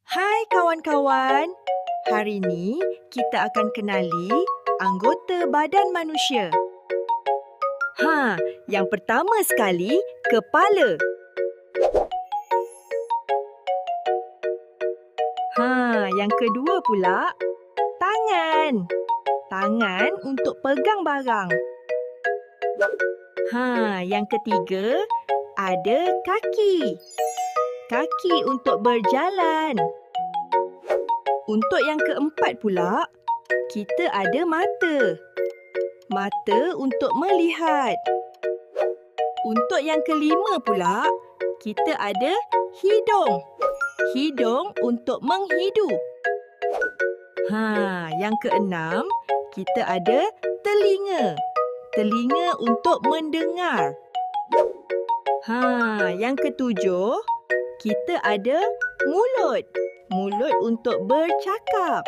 Hai kawan-kawan, hari ini kita akan kenali anggota badan manusia. Yang pertama sekali, kepala. Yang kedua pula, tangan. Tangan untuk pegang barang. Yang ketiga, ada kaki. Kaki untuk berjalan. Untuk yang keempat pula, kita ada mata. Mata untuk melihat. Untuk yang kelima pula, kita ada hidung. Hidung untuk menghidu. Yang keenam, kita ada telinga. Telinga untuk mendengar. Yang ketujuh, kita ada mulut. Mulut untuk bercakap.